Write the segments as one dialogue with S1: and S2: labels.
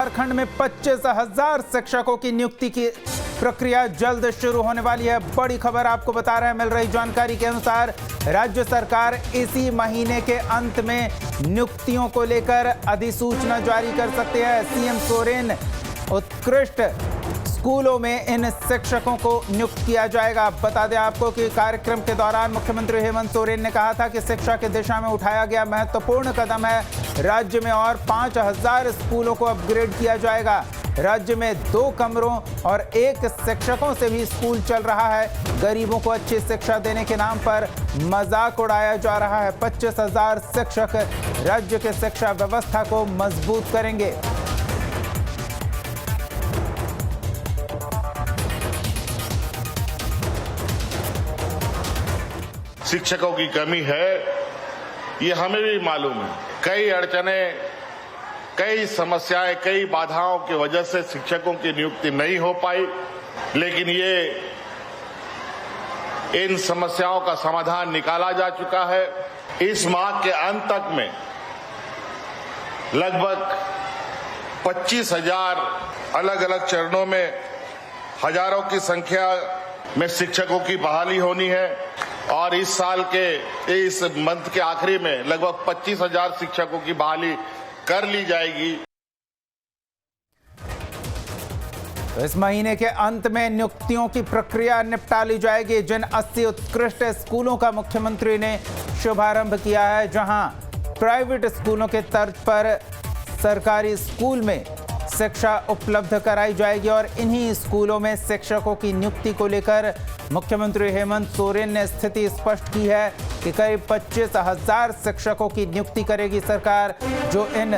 S1: झारखंड में 25,000 शिक्षकों की नियुक्ति की प्रक्रिया जल्द शुरू होने वाली है। बड़ी खबर आपको बता रहे हैं। मिल रही जानकारी के अनुसार राज्य सरकार इसी महीने के अंत में नियुक्तियों को लेकर अधिसूचना जारी कर सकते हैं। सीएम सोरेन उत्कृष्ट स्कूलों में इन शिक्षकों को नियुक्त किया जाएगा। बता दें आपको कि कार्यक्रम के दौरान मुख्यमंत्री हेमंत सोरेन ने कहा था कि शिक्षा की दिशा में उठाया गया महत्वपूर्ण कदम है। राज्य में और 5,000 स्कूलों को अपग्रेड किया जाएगा। राज्य में 2 कमरों और 1 शिक्षकों से भी स्कूल चल रहा है। गरीबों को अच्छी शिक्षा देने के नाम पर मजाक उड़ाया जा रहा है। 25,000 शिक्षक राज्य के शिक्षा व्यवस्था को मजबूत करेंगे।
S2: शिक्षकों की कमी है, ये हमें भी मालूम है। कई अड़चने, कई समस्याएं, कई बाधाओं की वजह से शिक्षकों की नियुक्ति नहीं हो पाई, लेकिन इन समस्याओं का समाधान निकाला जा चुका है। इस माह के अंत तक में लगभग 25,000 अलग अलग चरणों में हजारों की संख्या में शिक्षकों की बहाली होनी है और इस साल के इस मंथ के आखिरी में लगभग 25,000 शिक्षकों की बहाली कर ली जाएगी।
S1: तो इस महीने के अंत में नियुक्तियों की प्रक्रिया निपटा ली जाएगी। जिन 80 उत्कृष्ट स्कूलों का मुख्यमंत्री ने शुभारंभ किया है, जहां प्राइवेट स्कूलों के तर्ज पर सरकारी स्कूल में शिक्षा उपलब्ध कराई जाएगी और इन्हीं स्कूलों में शिक्षकों की नियुक्ति को लेकर मुख्यमंत्री हेमंत सोरेन ने स्थिति स्पष्ट की है कि करीब 25,000 शिक्षकों की नियुक्ति करेगी सरकार, जो इन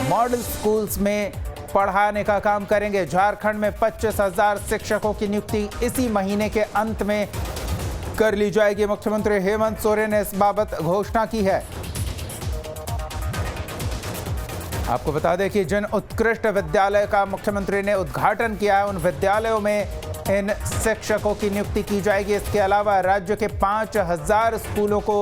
S1: मॉडल स्कूल्स में पढ़ाने का काम करेंगे। झारखंड में 25,000 शिक्षकों की नियुक्ति इसी महीने के अंत में कर ली जाएगी। मुख्यमंत्री हेमंत सोरेन ने इस बाबत घोषणा की है। आपको बता दें कि जिन उत्कृष्ट विद्यालय का मुख्यमंत्री ने उद्घाटन किया है, उन विद्यालयों में इन शिक्षकों की नियुक्ति की जाएगी। इसके अलावा राज्य के 5,000 स्कूलों को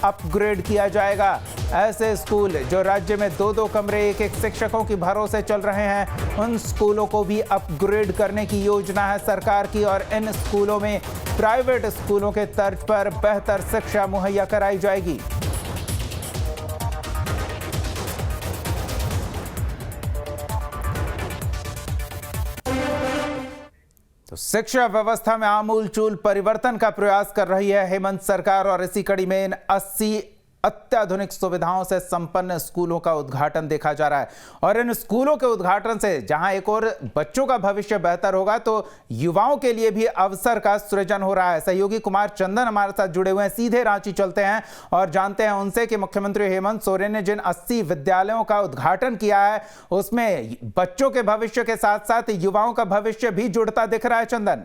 S1: अपग्रेड किया जाएगा। ऐसे स्कूल जो राज्य में 2-2 कमरे 1-1 शिक्षकों की भरोसे चल रहे हैं, उन स्कूलों को भी अपग्रेड करने की योजना है सरकार की और इन स्कूलों में प्राइवेट स्कूलों के तर्ज पर बेहतर शिक्षा मुहैया कराई जाएगी। तो शिक्षा व्यवस्था में आमूलचूल परिवर्तन का प्रयास कर रही है हेमंत सरकार और इसी कड़ी में इन 80 अत्याधुनिक सुविधाओं से संपन्न स्कूलों का उद्घाटन देखा जा रहा है। और इन स्कूलों के उद्घाटन से जहां एक और बच्चों का भविष्य बेहतर होगा, तो युवाओं के लिए भी अवसर का सृजन हो रहा है। सहयोगी कुमार चंदन हमारे साथ जुड़े हुए हैं। सीधे रांची चलते हैं और जानते हैं उनसे कि मुख्यमंत्री हेमंत सोरेन ने जिन 80 विद्यालयों का उद्घाटन किया है, उसमें बच्चों के भविष्य के साथ साथ युवाओं का भविष्य भी जुड़ता दिख रहा है। चंदन,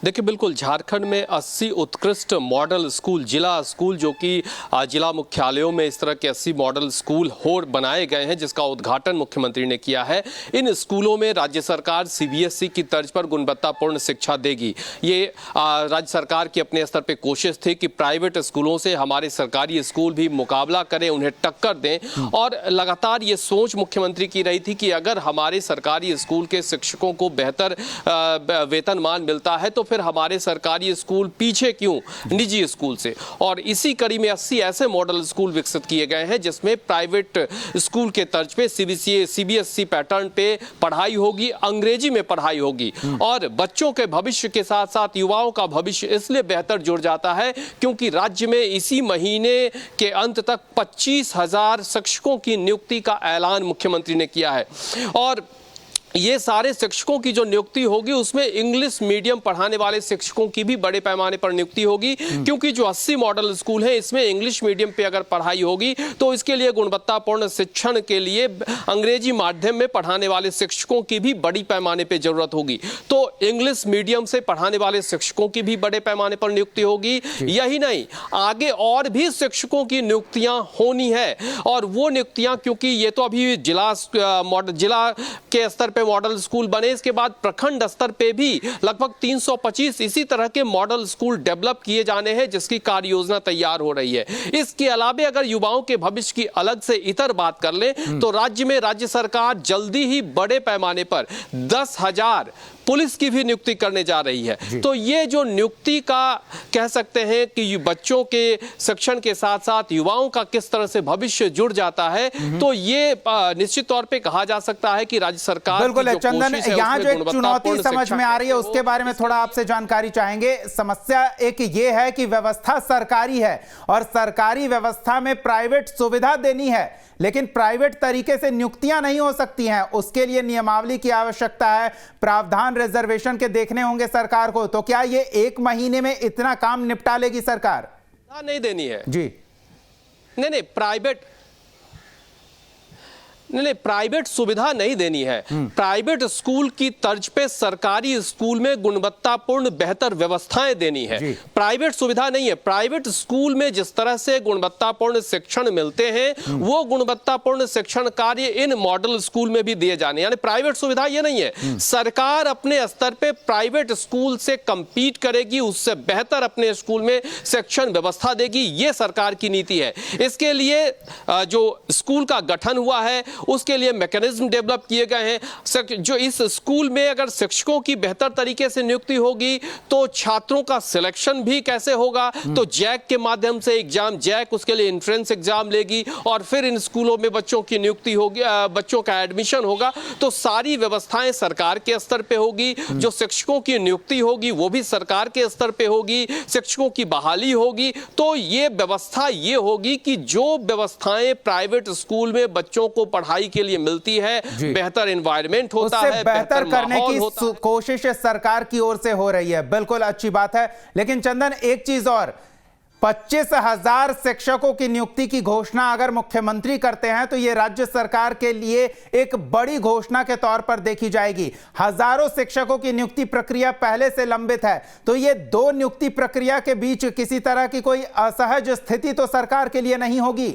S3: देखिए, बिल्कुल झारखंड में 80 उत्कृष्ट मॉडल स्कूल, जिला स्कूल जो कि जिला मुख्यालयों में इस तरह के 80 मॉडल स्कूल बनाए गए हैं, जिसका उद्घाटन मुख्यमंत्री ने किया है। इन स्कूलों में राज्य सरकार CBSE की तर्ज पर गुणवत्तापूर्ण शिक्षा देगी। ये राज्य सरकार की अपने स्तर पर कोशिश थी कि प्राइवेट स्कूलों से हमारे सरकारी स्कूल भी मुकाबला करें, उन्हें टक्कर दें। और लगातार ये सोच मुख्यमंत्री की रही थी कि अगर हमारे सरकारी स्कूल के शिक्षकों को बेहतर वेतनमान मिलता है तो फिर हमारे सरकारी स्कूल पीछे क्यों निजी स्कूल से। और इसी कड़ी में 80 ऐसे मॉडल स्कूल विकसित किए गए हैं जिसमें प्राइवेट स्कूल के तर्ज पे CBSE पैटर्न पे पढ़ाई होगी, अंग्रेजी में पढ़ाई होगी और बच्चों के भविष्य के साथ साथ युवाओं का भविष्य इसलिए बेहतर जुड़ जाता है क्योंकि राज्य में इसी महीने के अंत तक 25,000 शिक्षकों की नियुक्ति का ऐलान मुख्यमंत्री ने किया है। और ये सारे शिक्षकों की जो नियुक्ति होगी उसमें इंग्लिश मीडियम पढ़ाने वाले शिक्षकों की भी बड़े पैमाने पर नियुक्ति होगी, क्योंकि जो 80 मॉडल स्कूल हैं इसमें इंग्लिश मीडियम पे अगर पढ़ाई होगी तो इसके लिए गुणवत्तापूर्ण शिक्षण के लिए अंग्रेजी माध्यम में पढ़ाने वाले शिक्षकों की भी बड़ी पैमाने पर जरूरत होगी। तो इंग्लिश मीडियम से पढ़ाने वाले शिक्षकों की भी बड़े पैमाने पर नियुक्ति होगी। यही नहीं, आगे और भी शिक्षकों की नियुक्तियां होनी है और वो नियुक्तियां, क्योंकि ये तो अभी जिला के स्तर पे मॉडल स्कूल बने। इसके बाद प्रखंड स्तर पे भी लगभग 325 इसी तरह के मॉडल स्कूल डेवलप किए जाने हैं, जिसकी कार्य योजना तैयार हो रही है। इसके अलावा अगर युवाओं के भविष्य की अलग से इतर बात कर लें तो राज्य में राज्य सरकार जल्दी ही बड़े पैमाने पर 10,000 पुलिस की भी नियुक्ति करने जा रही है। तो ये जो नियुक्ति का कह सकते हैं कि बच्चों के शिक्षण के साथ साथ युवाओं का किस तरह से भविष्य जुड़ जाता है, तो ये निश्चित तौर पे कहा जा सकता है कि राज्य सरकार
S1: बिल्कुल चंदन, यहाँ जो एक चुनौती समझ में आ रही है उसके बारे में थोड़ा आपसे जानकारी चाहेंगे। समस्या एक ये है कि व्यवस्था सरकारी है और सरकारी व्यवस्था में प्राइवेट सुविधा देनी है, लेकिन प्राइवेट तरीके से नियुक्तियां नहीं हो सकती हैं। उसके लिए नियमावली की आवश्यकता है, प्रावधान रिजर्वेशन के देखने होंगे सरकार को। तो क्या ये 1 महीने में इतना काम निपटा लेगी सरकार?
S3: नहीं देनी है जी। नहीं, प्राइवेट सुविधा नहीं देनी है। प्राइवेट स्कूल की तर्ज पे सरकारी स्कूल में गुणवत्तापूर्ण बेहतर व्यवस्थाएं देनी है। प्राइवेट सुविधा नहीं है। प्राइवेट स्कूल में जिस तरह से गुणवत्तापूर्ण शिक्षण मिलते हैं वो गुणवत्तापूर्ण शिक्षण कार्य इन मॉडल स्कूल में भी दिए जाने, यानी प्राइवेट सुविधा ये नहीं है। सरकार अपने स्तर पे प्राइवेट स्कूल से कंपीट करेगी, उससे बेहतर अपने स्कूल में शिक्षण व्यवस्था देगी, ये सरकार की नीति है। इसके लिए जो स्कूल का गठन हुआ है उसके लिए मैकेनिज्म डेवलप किए गए हैं। जो इस स्कूल में अगर शिक्षकों की बेहतर तरीके से नियुक्ति होगी तो छात्रों का सिलेक्शन भी कैसे होगा, तो जैक के माध्यम से एग्जाम, जैक उसके लिए एंट्रेंस एग्जाम लेगी और फिर इन स्कूलों में बच्चों की नियुक्ति होगी, बच्चों का एडमिशन होगा। तो सारी व्यवस्थाएं सरकार के स्तर पे होगी। जो शिक्षकों की नियुक्ति होगी वो भी सरकार के स्तर पे होगी, शिक्षकों की बहाली होगी। तो ये व्यवस्था ये होगी कि जो व्यवस्थाएं प्राइवेट स्कूल में बच्चों को पढ़ाई के लिए मिलती है, बेहतर एनवायरनमेंट होता है,
S1: बेहतर करने की कोशिश सरकार की ओर से हो रही है। बिल्कुल अच्छी बात है। लेकिन चंदन, एक चीज और, 25,000 शिक्षकों की नियुक्ति की घोषणा अगर मुख्यमंत्री करते हैं तो यह राज्य सरकार के लिए एक बड़ी घोषणा के तौर पर देखी जाएगी। हजारों शिक्षकों की नियुक्ति प्रक्रिया पहले से लंबित है, तो यह 2 नियुक्ति प्रक्रिया के बीच किसी तरह की कोई असहज स्थिति तो सरकार के लिए नहीं होगी?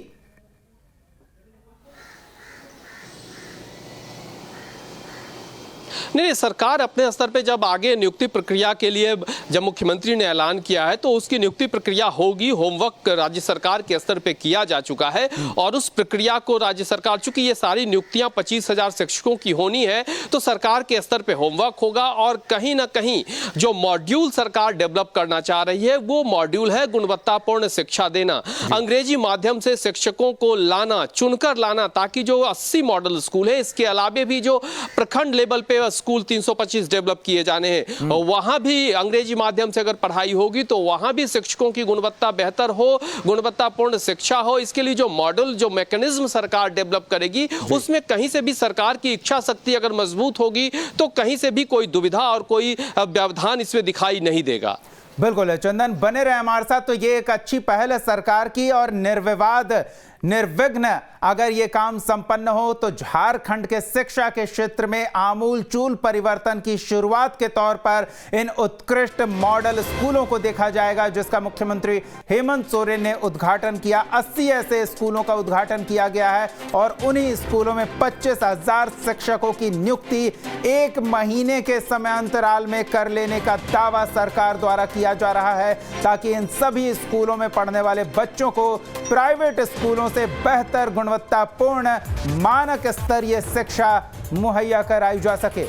S3: नहीं, सरकार अपने स्तर पे जब आगे नियुक्ति प्रक्रिया के लिए जब मुख्यमंत्री ने ऐलान किया है तो उसकी नियुक्ति प्रक्रिया होगी। होमवर्क राज्य सरकार के स्तर पे किया जा चुका है और उस प्रक्रिया को राज्य सरकार, चूंकि ये सारी नियुक्तियां 25,000 शिक्षकों की होनी है, तो सरकार के स्तर पे होमवर्क होगा और कहीं ना कहीं जो मॉड्यूल सरकार डेवलप करना चाह रही है वो मॉड्यूल है गुणवत्तापूर्ण शिक्षा देना, अंग्रेजी माध्यम से शिक्षकों को लाना, चुनकर लाना, ताकि जो 80 मॉडल स्कूल है, इसके अलावा भी जो प्रखंड लेवल पे स्कूल 325 डेवलप किए जाने हैं, वहां भी अंग्रेजी माध्यम से अगर पढ़ाई होगी तो वहां भी शिक्षकों की गुणवत्ता बेहतर हो, गुणवत्तापूर्ण शिक्षा हो। इसके लिए जो मॉडल, जो मैकेनिज्म सरकार डेवलप करेगी, उसमें कहीं से भी सरकार की इच्छा शक्ति अगर मजबूत होगी तो कहीं से भी कोई दुविधा और कोई व्यवधान इसमें दिखाई नहीं देगा।
S1: बिल्कुल चंदन, बने रहे हमारे साथ। तो ये एक अच्छी पहल है सरकार की और निर्विवाद, निर्विघ्न अगर ये काम संपन्न हो तो झारखंड के शिक्षा के क्षेत्र में आमूलचूल परिवर्तन की शुरुआत के तौर पर इन उत्कृष्ट मॉडल स्कूलों को देखा जाएगा, जिसका मुख्यमंत्री हेमंत सोरेन ने उद्घाटन किया। 80 ऐसे स्कूलों का उद्घाटन किया गया है और उन्हीं स्कूलों में 25,000 शिक्षकों की नियुक्ति 1 महीने के समय अंतराल में कर लेने का दावा सरकार द्वारा किया जा रहा है, ताकि इन सभी स्कूलों में पढ़ने वाले बच्चों को प्राइवेट स्कूलों से बेहतर गुणवत्तापूर्ण मानक स्तरीय शिक्षा मुहैया कराई जा सके।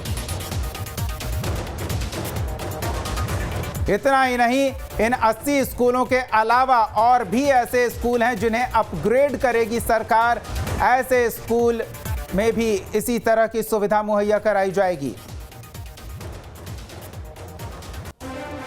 S1: इतना ही नहीं, इन 80 स्कूलों के अलावा और भी ऐसे स्कूल हैं जिन्हें अपग्रेड करेगी सरकार। ऐसे स्कूल में भी इसी तरह की सुविधा मुहैया कराई जाएगी।